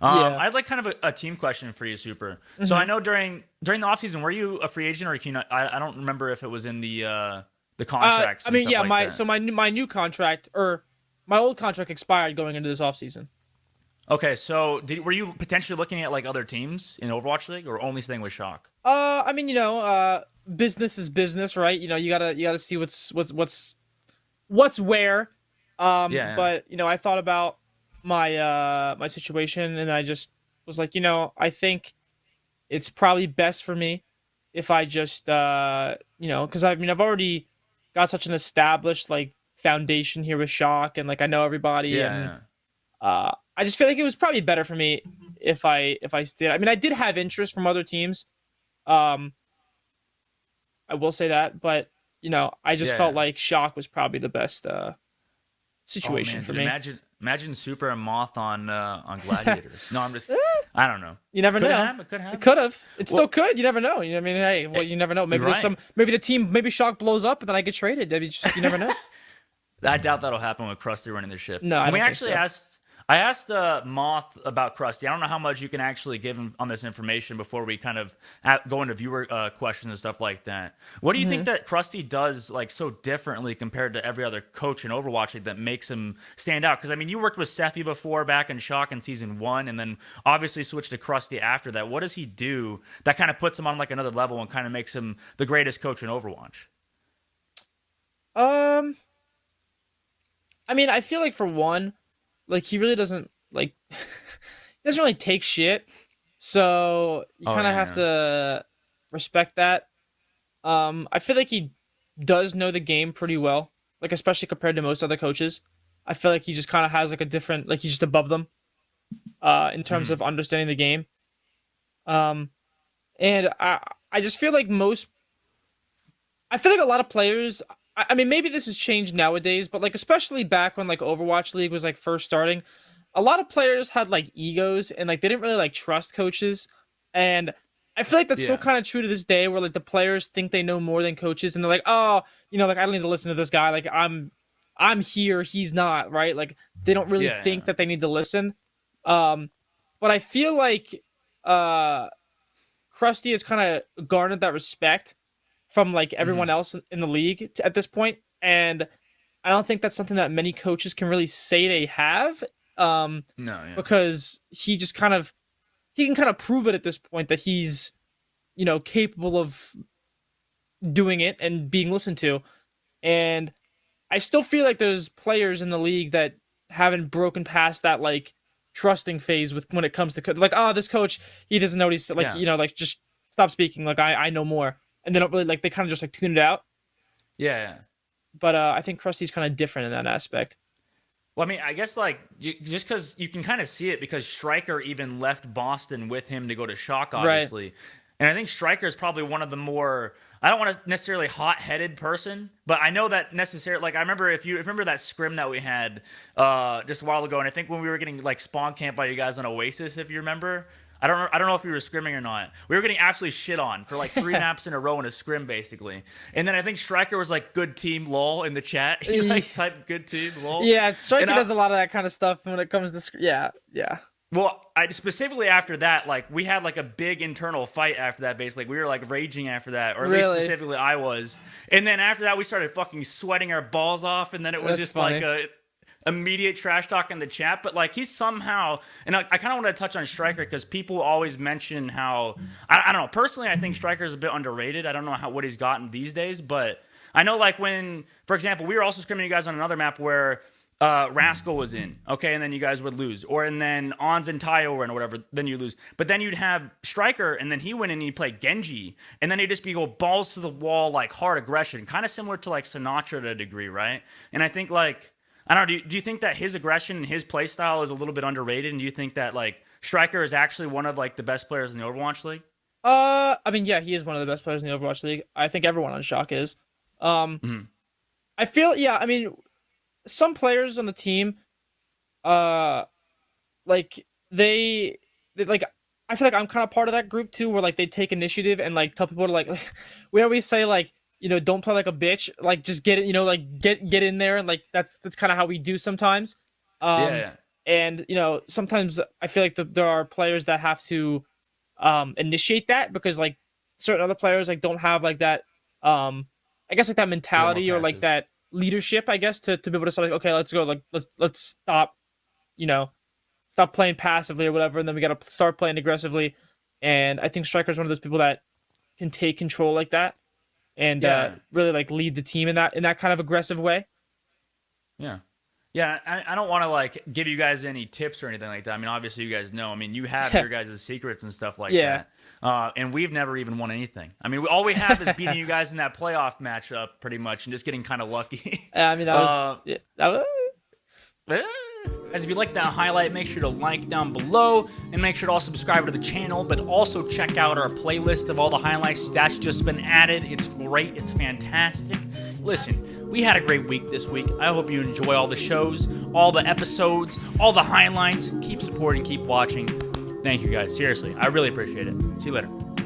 Yeah. I had like kind of a team question for you, Super. So I hmm know during the offseason, were you a free agent or can you not, I don't remember if it was in the I contracts and mean, stuff yeah. like My that. so my new contract or my old contract expired going into this offseason. Okay, so were you potentially looking at like other teams in Overwatch League or only staying with Shock? I mean, business is business, right? You gotta see what's where. Yeah, But I thought about my situation, and I just was like, I think it's probably best for me if I just because I mean I've already got such an established like foundation here with Shock, and like I know everybody, yeah, and yeah. I just feel like it was probably better for me if I stayed. I mean, I did have interest from other teams. Um, I will say that, but I just felt Yeah. like Shock was probably the best Oh situation man, for dude, me. imagine Super and Moth on Eh, Gladiators. No, I'm just I don't know. you never Could have know. happened. Could have It happened. could have. It still Well, could. You never know. I mean, hey, well, it, you never know. you're Maybe there's right. some. Maybe the team. Maybe Shock blows up, and then I get traded. I mean, you never know. I doubt that'll happen with Krusty running the ship. No, I And we don't think actually so. I asked Moth about Krusty. I don't know how much you can actually give him on this information before we kind of go into viewer questions and stuff like that. What do you think hmm that Krusty does like so differently compared to every other coach in Overwatch League that makes him stand out? Because I mean, you worked with Sephi before back in Shock in season one, and then obviously switched to Krusty after that. What does he do that kind of puts him on like another level and kind of makes him the greatest coach in Overwatch? Um, I mean, I feel like for one, like he really doesn't like he doesn't really take shit. So you Oh kind of have yeah, to respect that. I feel like he does know the game pretty well, like especially compared to most other coaches. I feel like he just kind of has like a different, like he's just above them, in yeah. terms of understanding the game. Um, and I just feel like I feel like a lot of players. I mean, maybe this has changed nowadays, but like especially back when like Overwatch League was like first starting, a lot of players had like egos and like they didn't really like trust coaches, and I feel like that's still Yeah. kind of true to this day, where like the players think they know more than coaches, and they're like, oh, like I don't need to listen to this guy. Like I'm here, he's not, right? Like they don't really Yeah, think yeah. that they need to listen. Um, but I feel like uh Krusty has kind of garnered that respect from like everyone Hmm. else in the league at this point, and I don't think that's something that many coaches can really say they have, um, No, yeah. because he can kind of prove it at this point that he's capable of doing it and being listened to, and I still feel like there's players in the league that haven't broken past that like trusting phase with when it comes to like, oh, this coach, he doesn't know what he's like, Yeah. like just stop speaking, like I know more, and they don't really like, they kind of just like tune it out. Yeah, yeah. But I think Krusty's kind of different in that aspect. Well, I mean, I guess like just because you can kind of see it because Stryker even left Boston with him to go to Shock, Right. obviously, and I think Stryker is probably one of the more. I don't want to necessarily hot-headed person, but I know that necessarily. Like I remember if you remember that scrim that we had just a while ago, and I think when we were getting like spawn camped by you guys on Oasis, if you remember. I don't know if we were scrimming or not. We were getting absolutely shit on for like three maps in a row in a scrim, basically. And then I think Stryker was like good team lol in the chat. He like typed good team lol. Yeah, And Striker does a lot of that kind of stuff when it comes to yeah, yeah. well, I specifically after that, like we had like a big internal fight after that. Basically, we were like raging after that, or at least Really, specifically I was. And then after that, we started fucking sweating our balls off, and then it was that's just like funny. a immediate trash talk in the chat. But like he's somehow, and I kind of want to touch on Stryker because people always mention how I don't know. Personally, I think Stryker is a bit underrated. I don't know what he's gotten these days, but I know like when, for example, we were also scrimming you guys on another map where Rascal was in, okay, and then you guys would lose, or and then Ons and Tayo were in, or whatever, then you lose. But then you'd have Stryker, and then he went in and he'd play Genji, and then he'd just be go balls to the wall, like hard aggression, kind of similar to like Sinatra to a degree, right? And I think like I don't know, do you think that his aggression and his play style is a little bit underrated, and do you think that like Stryker is actually one of like the best players in the Overwatch League? I mean, yeah, he is one of the best players in the Overwatch League. I think everyone on Shock is. Um, Mm-hmm. I feel, yeah. I mean, some players on the team, uh, like they like. I feel like I'm kind of part of that group too, where like they take initiative and like tell people to like we always say like, don't play like a bitch, like just get it, like get in there, and like that's kind of how we do sometimes. Yeah, Um, yeah. And sometimes I feel like there are players that have to initiate that, because like certain other players like don't have like that I guess like that mentality or like passive. that leadership, I guess, to be able to say like, okay, let's go, like let's stop, stop playing passively or whatever, and then we got to start playing aggressively. And I think Striker's one of those people that can take control like that and really like lead the team in that kind of aggressive way. Yeah. Yeah, I don't want to like give you guys any tips or anything like that. I mean, obviously you guys know. I mean, you have your guys' secrets and stuff like that. And we've never even won anything. I mean, all we have is beating you guys in that playoff matchup, pretty much, and just getting kind of lucky. I mean, that was. As if you like that highlight, make sure to like down below and make sure to also subscribe to the channel, but also check out our playlist of all the highlights that's just been added. It's great. It's fantastic. Listen, we had a great week this week. I hope you enjoy all the shows, all the episodes, all the highlights. Keep supporting, keep watching. Thank you guys. Seriously, I really appreciate it. See you later.